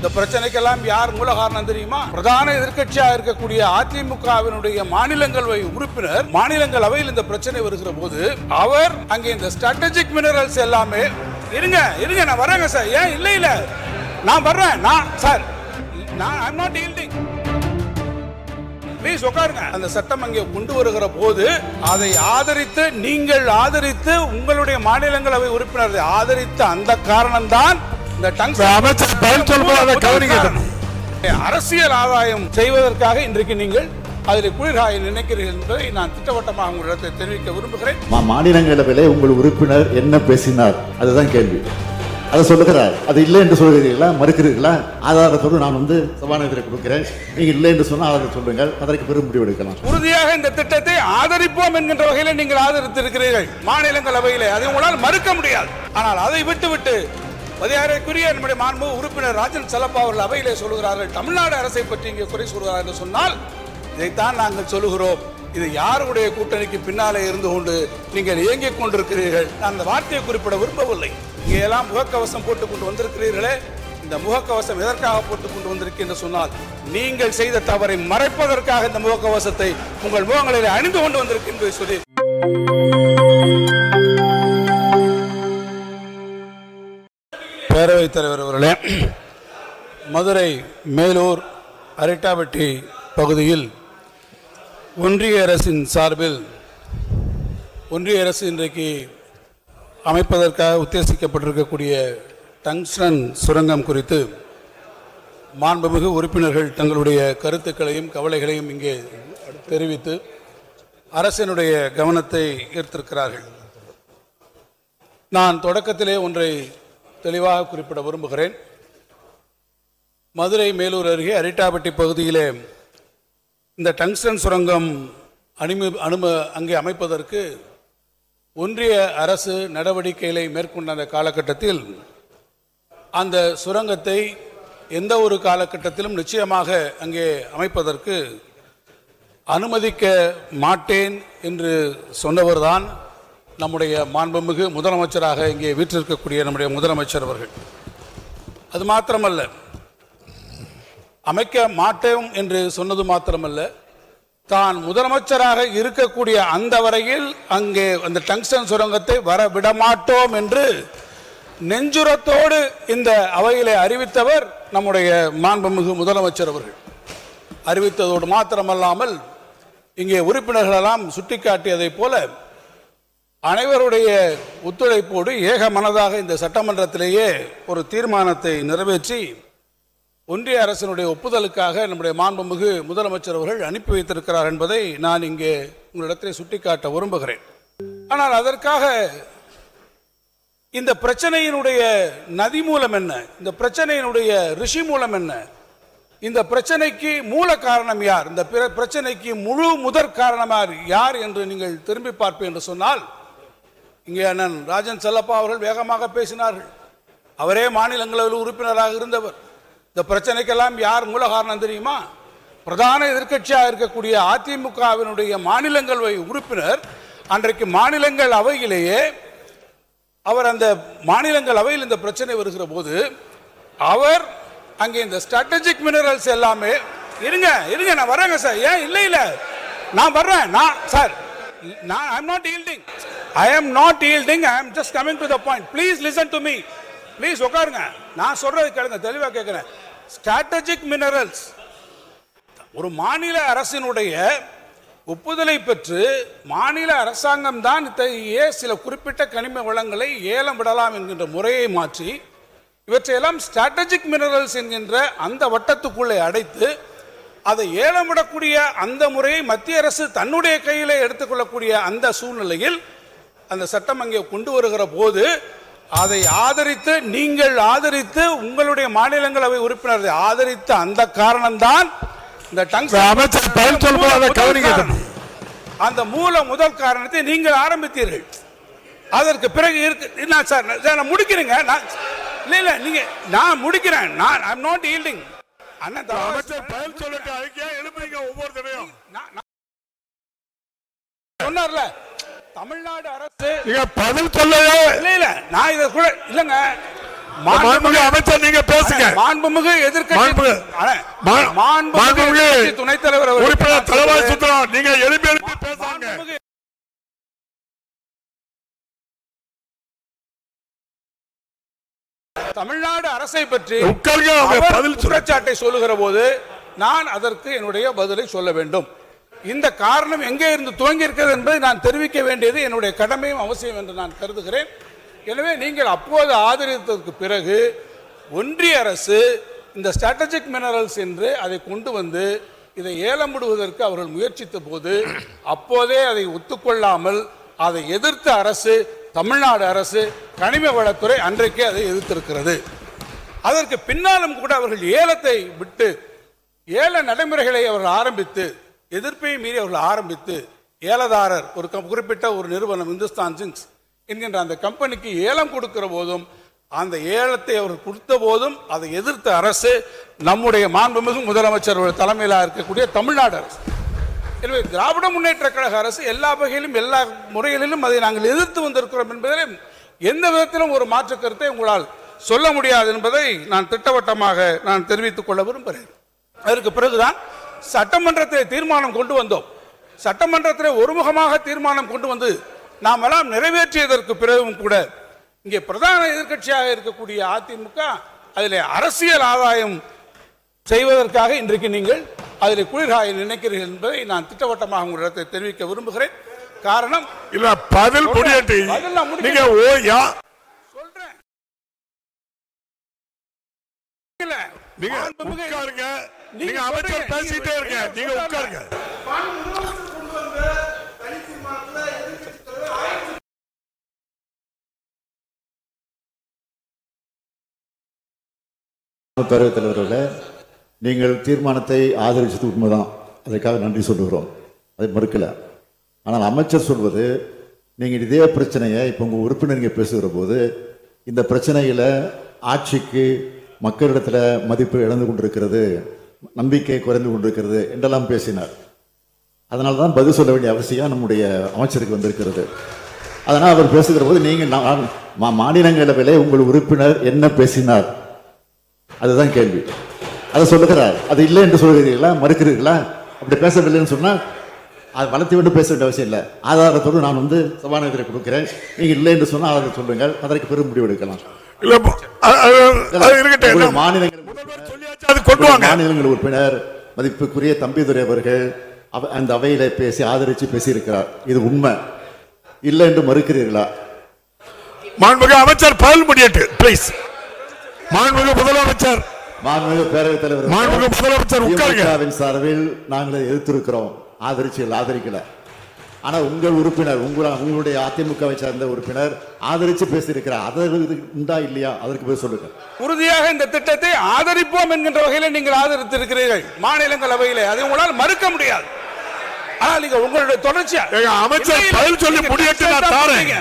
இந்த பிரச்சனைக்கெல்லாம் யார் மூல காரணம் தெரியுமா? பிரதான எதிர்க்கட்சியாக இருக்கக்கூடிய அதிமுகவினுடைய மாநிலங்களவை உறுப்பினர் மாநிலங்களவையில் இந்த பிரச்சனை வருகிற போது அவர் அங்கே இந்த ஸ்ட்ராட்டஜிக் மினரல்ஸ் எல்லாமே இருங்க நான் வரேங்க சார். ஏன் இல்ல நான் வர்றேன். I'm not yielding. ப்ளீஸ் உட்காருங்க. அந்த சட்டம் அங்கே கொண்டு வருகிற போது அதை ஆதரித்து நீங்கள் ஆதரித்து உங்களுடைய மாநிலங்களவை உறுப்பினரை ஆதரித்த அந்த காரணம் தான் அரசியல் ஆதாயம் செய்வதற்காக இன்றைக்கு நீங்கள் அதில் குளிர்காய நினைக்கிறீர்கள் என்பதை நான் திட்டவட்டமாக உங்களிடத்தை தெரிவிக்க விரும்புகிறேன். மாநிலங்களவையிலே உங்கள் உறுப்பினர் என்ன பேசினார் அதுதான் கேள்வி. அதை சொல்லுகிறார். அது இல்லை என்று சொல்கிறீர்களா, மறுக்கிறீர்களா? ஆதாரத்தோடு நான் சபாநாயகரை கொடுக்கிறேன். நீங்கள் இல்லை என்று சொன்னால் ஆதாரம் சொல்லுங்கள். அதற்கு பெரும் முடிவு எடுக்கலாம். உறுதியாக இந்த திட்டத்தை ஆதரிப்போம் என்கின்ற வகையில் நீங்கள் ஆதரித்திருக்கிறீர்கள் மாநிலங்களவையிலே. அதை உங்களால் மறுக்க முடியாது. ஆனால் அதை விட்டுவிட்டு மரியாதைக்குரிய நம்முடைய மாண்புமிகு உறுப்பினர் ராஜன் செல்லப்பா அவர்கள் அவையிலே சொல்லுகிறார்கள், தமிழ்நாடு அரசை பற்றி இங்கே குறை சொல்கிறார் என்று சொன்னால் இதைத்தான் நாங்கள் சொல்லுகிறோம். இது யாருடைய கூட்டணிக்கு பின்னாலே இருந்து கொண்டு நீங்கள் இயங்கிக் கொண்டிருக்கிறீர்கள். நான் அந்த வார்த்தையை குறிப்பிட விரும்பவில்லை. இங்கே எல்லாம் முகக்கவசம் போட்டுக் கொண்டு வந்திருக்கிறீர்களே, இந்த முகக்கவசம் எதற்காக போட்டுக் கொண்டு வந்திருக்கேன் என்று சொன்னால் நீங்கள் செய்த தவறை மறைப்பதற்காக இந்த முகக்கவசத்தை உங்கள் முகங்களில் அணிந்து கொண்டு வந்திருக்கேன் என்று சொல்லி பேரவைத் தலைவர் அவர்களே, மதுரை மேலூர் அரிட்டாபட்டி பகுதியில் ஒன்றிய அரசின் சார்பில் ஒன்றிய அரசு இன்றைக்கு அமைப்பதற்காக உத்தேசிக்கப்பட்டிருக்கக்கூடிய டங்ஸ்டன் சுரங்கம் குறித்து மாண்புமிகு உறுப்பினர்கள் தங்களுடைய கருத்துக்களையும் கவலைகளையும் இங்கே தெரிவித்து அரசினுடைய கவனத்தை ஈர்த்திருக்கிறார்கள். நான் தொடக்கத்திலே ஒன்றை தெளிவாக குறிப்பிட விரும்புகிறேன். மதுரை மேலூர் அருகே அரிட்டாபட்டி பகுதியிலே இந்த டங்ஸ்டன் சுரங்கம் அங்கே அமைப்பதற்கு ஒன்றிய அரசு நடவடிக்கைகளை மேற்கொண்ட அந்த காலகட்டத்தில் அந்த சுரங்கத்தை எந்த ஒரு காலகட்டத்திலும் நிச்சயமாக அங்கே அமைப்பதற்கு அனுமதிக்க மாட்டேன் என்று சொன்னவர்தான் நம்முடைய மாண்புமிகு முதலமைச்சராக இங்கே வீற்றிருக்கக்கூடிய நம்முடைய முதலமைச்சர் அவர்கள். அது மாத்திரமல்ல, அமைக்க மாட்டோம் என்று சொன்னது மாத்திரமல்ல, தான் முதலமைச்சராக இருக்கக்கூடிய அந்த வரையில் அங்கே அந்த டங்ஸ்டன் சுரங்கத்தை வர விடமாட்டோம் என்று நெஞ்சுரத்தோடு இந்த அவையிலே அறிவித்தவர் நம்முடைய மாண்புமிகு முதலமைச்சர் அவர்கள். அறிவித்ததோடு மாத்திரமல்லாமல் இங்கே உறுப்பினர்களெல்லாம் சுட்டிக்காட்டியதைப் போல அனைவருடைய ஒத்துழைப்போடு ஏக மனதாக இந்த சட்டமன்றத்திலேயே ஒரு தீர்மானத்தை நிறைவேற்றி ஒன்றிய அரசினுடைய ஒப்புதலுக்காக நம்முடைய மாண்புமிகு முதலமைச்சர் அவர்கள் அனுப்பி வைத்திருக்கிறார் என்பதை நான் இங்கே உங்களிடத்தில் சுட்டிக்காட்ட விரும்புகிறேன். ஆனால் அதற்காக இந்த பிரச்சனையினுடைய நதி மூலம் என்ன, இந்த பிரச்சனையினுடைய ரிஷி மூலம் என்ன, இந்த பிரச்சனைக்கு மூல காரணம் யார், இந்த பிரச்சனைக்கு முழு முதற் காரணம் யார் என்று நீங்கள் திரும்பி பார்ப்பேன் என்று சொன்னால் இங்கே அண்ணன் ராஜன் செல்லப்பா அவர்கள் வேகமாக பேசினார்கள். அவரே மாநிலங்களவையில் உறுப்பினராக இருந்தவர். இந்த பிரச்சனைக்கெல்லாம் யார் மூல காரணம் தெரியுமா? பிரதான எதிர்க்கட்சியாக இருக்கக்கூடிய அதிமுகவினுடைய மாநிலங்களவை உறுப்பினர் அன்றைக்கு மாநிலங்கள் அவையிலேயே அவர் அந்த மாநிலங்கள் அவையில் இந்த பிரச்சனை வருகிற போது அவர் அங்கே இந்த ஸ்ட்ராட்டஜிக் மினரல்ஸ் எல்லாமே இருங்க நான் வரேங்க சார். ஏன் இல்ல நான் வர்றேன். I'm not yielding. I am not yielding. I am just coming to the point. Please listen to me. Please உட்காருங்க. நான் சொல்றது கேளுங்க, தெளிவாக கேட்கிறேன். ஸ்ட்ராட்டஜிக் மினரல்ஸ் ஒரு மாநில அரசினுடைய ஒப்புதலை பெற்று மாநில அரசாங்கம் தான் இத்தகைய சில குறிப்பிட்ட கனிம வளங்களை ஏலம் விடலாம் என்கின்ற முறையை மாற்றி இவற்றையெல்லாம் ஸ்ட்ராட்டஜிக் மினரல்ஸ் என்கின்ற அந்த வட்டத்துக்குள்ளே அடைத்து அதை ஏலம் விடக்கூடிய அந்த முறையை மத்திய அரசு தன்னுடைய கையிலே எடுத்துக்கொள்ளக்கூடிய அந்த சூழ்நிலையில் அந்த சட்டம் அங்கே கொண்டு வருகிற போது அதை ஆதரித்து நீங்கள் ஆதரித்து உங்களுடைய மாநிலங்களவை உறுப்பினரை ஆதரித்த அந்த காரணம்தான் இந்த அந்த முதல் காரணத்தை நீங்கள் ஆரம்பித்தீர்கள். அதற்கு பிறகு இருக்கு சார் முடிக்கிறேங்க. இல்ல நீங்க நான் முடிக்கிறேன். I'm not yielding. சொன்னார்ல தமிழ்நாடு அரசு பதில் சொல்லவே இல்ல நான் இத கூட இல்லங்க மாண்புமிகு அமைச்சர் நீங்க பேசுங்க. மாண்புமிகு எதிர்க்கட்சி துணைத் தலைவர் உறுப்பினர் தலைவாய் சுந்தரம் நீங்க எழுப்பி பேசுங்க. தமிழ்நாடு அரசை பற்றி பதில் குற்றச்சாட்டை சொல்லுகிற போது நான் அதற்கு என்னுடைய பதிலை சொல்ல வேண்டும். இந்த காரணம் எங்கே இருந்து துவங்கி இருக்கிறது என்பதை நான் தெரிவிக்க வேண்டியது என்னுடைய கடமையும் அவசியம் என்று நான் கருதுகிறேன். எனவே நீங்கள் அப்போது ஆதரித்ததற்கு பிறகு ஒன்றிய அரசு இந்த ஸ்ட்ராட்டஜிக் மினரல்ஸ் என்று அதை கொண்டு வந்து இதை ஏலம் விடுவதற்கு அவர்கள் முயற்சித்த போது அப்போதே அதை ஒத்துக்கொள்ளாமல் அதை எதிர்த்த அரசு தமிழ்நாடு அரசு கனிம வளத்துறை அன்றைக்கே அதை எதிர்த்திருக்கிறது. அதற்கு பின்னாலும் கூட அவர்கள் ஏலத்தை விட்டு ஏல நடைமுறைகளை அவர்கள் ஆரம்பித்து எதிர்ப்பை மீறி அவர்கள் ஆரம்பித்து ஏலதாரர் ஒரு குறிப்பிட்ட ஒரு நிறுவனம் இந்துஸ்தான் ஜிங்க்ஸ் என்கின்ற அந்த கம்பெனிக்கு ஏலம் கொடுக்கிற போதும் அந்த ஏலத்தை அவர் கொடுத்த போதும் அதை எதிர்த்த அரசு நம்முடைய மாண்புமிகு முதலமைச்சர் தலைமையிலாக இருக்கக்கூடிய தமிழ்நாடு அரசு. எனவே திராவிட முன்னேற்ற கழக அரசு எல்லா வகையிலும் எல்லா முறைகளிலும் அதை நாங்கள் எதிர்த்து வந்திருக்கிறோம் என்பதில் எந்த விதத்திலும் ஒரு மாற்று கருத்தை உங்களால் சொல்ல முடியாது என்பதை நான் திட்டவட்டமாக நான் தெரிவித்துக் கொள்ள விரும்புகிறேன். அதற்கு பிறகுதான் சட்டமன்றத்தில் தீர்மானம் கொண்டு வந்தோம். சட்டமன்றத்தில் ஒருமுகமாக தீர்மானம் கொண்டு வந்து நாம் எல்லாம் நிறைவேற்றியதற்கு பிறகும் கூட இங்கே பிரதான எதிர்க்கட்சியாக இருக்கக்கூடிய அதிமுக அதில் அரசியல் ஆதாயம் செய்வதற்காக இன்றைக்கு நீங்கள் அதில் குளிர்காய நினைக்கிறீர்கள் என்பதை நான் திட்டவட்டமாக உங்களிடத்தை தெரிவிக்க விரும்புகிறேன். காரணம் இல்ல பதில் நீங்க ஓயா சொல்றேன். நீங்க உட்காருங்க. நீங்க அமைச்சர் பேசிட்டே இருக்க. நீங்க உட்காருங்க. பேரவைத் தலைவர்களே, நீங்கள் தீர்மானத்தை ஆதரிச்சது உண்மைதான், அதற்காக நன்றி சொல்லுகிறோம், அதை மறுக்கல. ஆனால் அமைச்சர் சொல்வது நீங்கள் இதே பிரச்சனையை இப்போ உங்கள் உறுப்பினர்கள் பேசுகிற போது இந்த பிரச்சனையில் ஆட்சிக்கு மக்களிடத்தில் மதிப்பு இழந்து கொண்டிருக்கிறது, நம்பிக்கை குறைந்து கொண்டிருக்கிறது என்றெல்லாம் பேசினார். அதனால தான் பதில் சொல்ல வேண்டிய அவசியம் நம்முடைய அமைச்சருக்கு வந்திருக்கிறது. அதனால் அவர் பேசுகிற போது நீங்கள் மாநிலங்களவையிலே உங்கள் உறுப்பினர் என்ன பேசினார் அதுதான் கேள்வி. அதை சொல்லுகிறார். அது இல்லை என்று சொல்கிறீர்களா, மறுக்கிறீர்களா? அப்படி பேசவில்லைன்னு சொன்னால் அது வளர்த்தி விட்டு பேச வேண்டிய அவசியம் இல்லை. ஆதாரத்தோடு நான் சபாநாயகரை கொடுக்கிறேன். நீங்கள் இல்லை என்று சொன்னால் அதை சொல்லுங்கள், அதற்கு பெரும் முடிவு எடுக்கலாம். மாநிலங்கள் உறுப்பினர் மதிப்புக்குரிய தம்பிதுரை அவர்கள் அந்த அவையில பேசி ஆதரித்து பேசியிருக்கிறார். இது உண்மை. இல்லை என்று மறுக்கிறீர்களா? மாண்புமிகு அமைச்சர் பதில் முடியட்டு ப்ளீஸ். மாண்புமிகு முதலமைச்சர், மாண்புமிகு பேரவைத் தலைவர், மாண்புமிகு முதலமைச்சர் உட்காருங்க. சார்பில் நாங்கள் எதிர்த்திருக்கிறோம், ஆதரிக்கல. ஆனா உங்கள் உறுப்பினர் உங்களுடைய அதிமுகவை சார்ந்த உறுப்பினர் ஆதரிச்சு பேசியிருக்கிறார். அதற்கு உண்டா இல்லையா அதற்கு பேர் சொல்லுங்க. உறுதியாக இந்த திட்டத்தை ஆதரிப்போம் என்கின்ற வகையில் நீங்கள் ஆதரித்திருக்கிறீர்கள் மாநிலங்களவையிலே, அதை உங்களால் மறுக்க முடியாது. ஆனால் நீங்க உங்களுடைய தொடர்ச்சியா அமைச்சர் பதில் சொல்லி முடியட்டு நான் தாரேன்.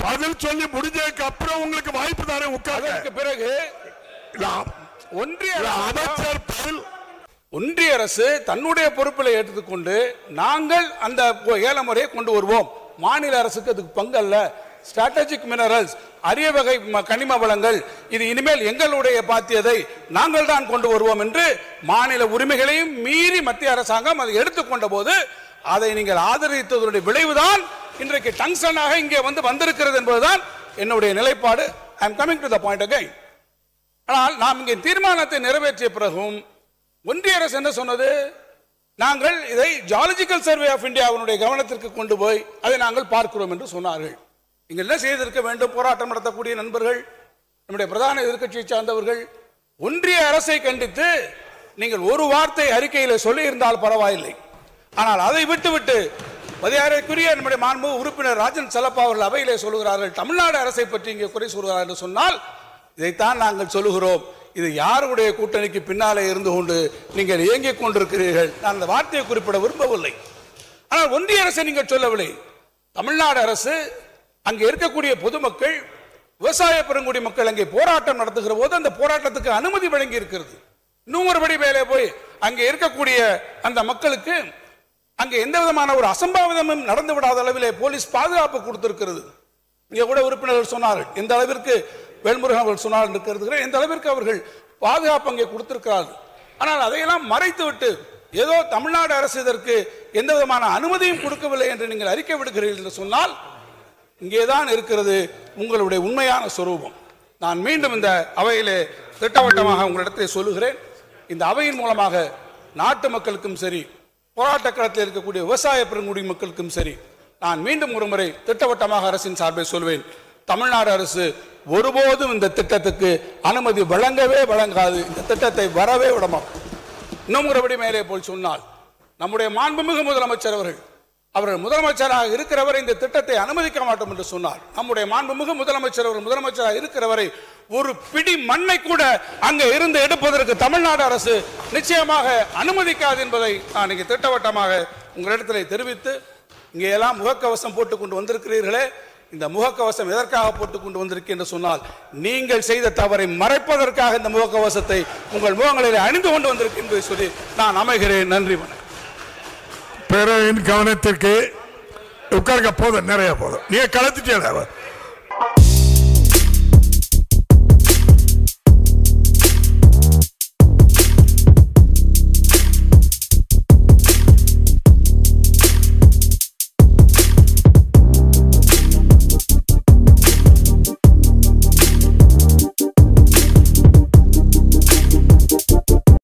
பதில் சொல்லி முடிஞ்சதுக்கு அப்புறம் உங்களுக்கு வாய்ப்பு தாரேன். உட்கார்ந்ததுக்கு பிறகு ஒன்றிய அரசு தன்னுடைய பொறுப்பில் ஏற்றுக்கொண்டு நாங்கள் அந்த ஏல முறையை கொண்டு வருவோம். மாநில அரசுக்கு அதுக்கு பங்கு அல்ல. ஸ்ட்ராட்டஜிக் மினரல்ஸ், அரிய வகை கனிம வளங்கள், இது இனிமேல் எங்களுடைய பாத்தியதை நாங்கள் தான் கொண்டு வருவோம் என்று மாநில உரிமைகளையும் மீறி மத்திய அரசாங்கம் அதை எடுத்துக்கொண்ட போது அதை நீங்கள் ஆதரித்ததனுடைய விளைவுதான் இன்றைக்கு டங்ஸ்டனாக இங்கே வந்திருக்கிறது என்பதுதான் என்னுடைய நிலைப்பாடு. I am coming to the point again. ஆனால் நாம் இங்கே தீர்மானத்தை நிறைவேற்றிய பிறகும் ஒன்றிய அரசு என்ன சொன்னது? நாங்கள் இதை ஜியாலஜிக்கல் சர்வே ஆஃப் இந்தியாவினுடைய கவனத்திற்கு கொண்டு போய் அதை நாங்கள் பார்க்கிறோம் என்று சொன்னார்கள். நீங்கள் என்ன செய்திருக்க வேண்டும்? போராட்டம் நடத்தக்கூடிய நண்பர்கள், நம்முடைய பிரதான எதிர்க்கட்சியை சார்ந்தவர்கள் ஒன்றிய அரசை கண்டித்து நீங்கள் ஒரு வார்த்தை அறிக்கையில் சொல்லி இருந்தால் பரவாயில்லை. ஆனால் அதை விட்டுவிட்டு மரியாதைக்குரிய நம்முடைய மாண்புமிகு உறுப்பினர் ராஜன் செல்லப்பா அவர்கள் அவையிலே சொல்லுகிறார்கள், தமிழ்நாடு அரசை பற்றி இங்கே குறை சொல்கிறார்கள் என்று சொன்னால் இதைத்தான் நாங்கள் சொல்லுகிறோம். இது யாருடைய கூட்டணிக்கு பின்னாலே இருந்து கொண்டு நீங்கள் இயங்கிக் கொண்டிருக்கிறீர்கள். நான் அந்த வார்த்தையை குறிப்பிட விரும்பவில்லை. ஆனால் ஒன்றிய அரசை நீங்கள் சொல்லவில்லை. தமிழ்நாடு அரசு அங்கே இருக்கக்கூடிய பொதுமக்கள், விவசாய பெருங்குடி மக்கள் அங்கே போராட்டம் நடத்துகிற போது அந்த போராட்டத்துக்கு அனுமதி வழங்கி இருக்கிறது. இன்னொருபடி மேலே போய் அங்கே இருக்கக்கூடிய அந்த மக்களுக்கு அங்கே எந்த விதமான ஒரு அசம்பாவிதமும் நடந்து விடாத அளவிலே போலீஸ் பாதுகாப்பு கொடுத்திருக்கிறது. இங்கே கூட உறுப்பினர்கள் சொன்னார்கள், எந்த அளவிற்கு வேல்முருகன் அவர்கள் சொன்னார் என்று கருதுகிறேன், எந்த அளவிற்கு அவர்கள் பாதுகாப்பு அங்கே கொடுத்திருக்கிறார்கள். ஆனால் அதையெல்லாம் மறைத்துவிட்டு ஏதோ தமிழ்நாடு அரசு இதற்கு எந்த விதமான அனுமதியும் கொடுக்கவில்லை என்று நீங்கள் அறிக்கை விடுகிறீர்கள் என்று சொன்னால் இங்கேதான் இருக்கிறது உங்களுடைய உண்மையான சொரூபம். நான் மீண்டும் இந்த அவையிலே திட்டவட்டமாக உங்களிடத்தை சொல்லுகிறேன், இந்த அவையின் மூலமாக நாட்டு மக்களுக்கும் சரி, போராட்ட களத்தில் இருக்கக்கூடிய விவசாய பெருங்குடி மக்களுக்கும் சரி, நான் மீண்டும் ஒரு முறை திட்டவட்டமாக அரசின் சார்பை சொல்வேன், தமிழ்நாடு அரசு ஒருபோதும் இந்த திட்டத்துக்கு அனுமதி வழங்கவே வழங்காது. இந்த திட்டத்தை வரவே விடமாட்டோம். இன்னும் ஒருபடி மேலே போல் சொன்னால், நம்முடைய மாண்புமிகு முதலமைச்சர் அவர்கள் முதலமைச்சராக இருக்கிறவரை இந்த திட்டத்தை அனுமதிக்க மாட்டோம் என்று சொன்னார். நம்முடைய மாண்புமிகு முதலமைச்சர் அவர்கள் முதலமைச்சராக இருக்கிறவரை ஒரு பிடி மண்ணை கூட அங்கே இருந்து எடுப்பதற்கு தமிழ்நாடு அரசு நிச்சயமாக அனுமதிக்காது என்பதை நான் இங்கே திட்டவட்டமாக உங்களிடத்தில் தெரிவித்து, இங்கே எல்லாம் முகக்கவசம் போட்டுக் கொண்டு வந்திருக்கிறீர்களே, இந்த முகக்கவசம் எதற்காக போட்டுக் கொண்டு வந்திருக்கேன் என்று சொன்னால், நீங்கள் செய்த தவறை மறைப்பதற்காக இந்த முகக்கவசத்தை உங்கள் முகங்களில் அணிந்து கொண்டு வந்திருக்கேன் என்பதை சொல்லி நான் அமைகிறேன். நன்றி. பேரவையின் கவனத்திற்கு உட்கார்க்க போதும், நிறைய போதும், நீங்க கலத்துட்டே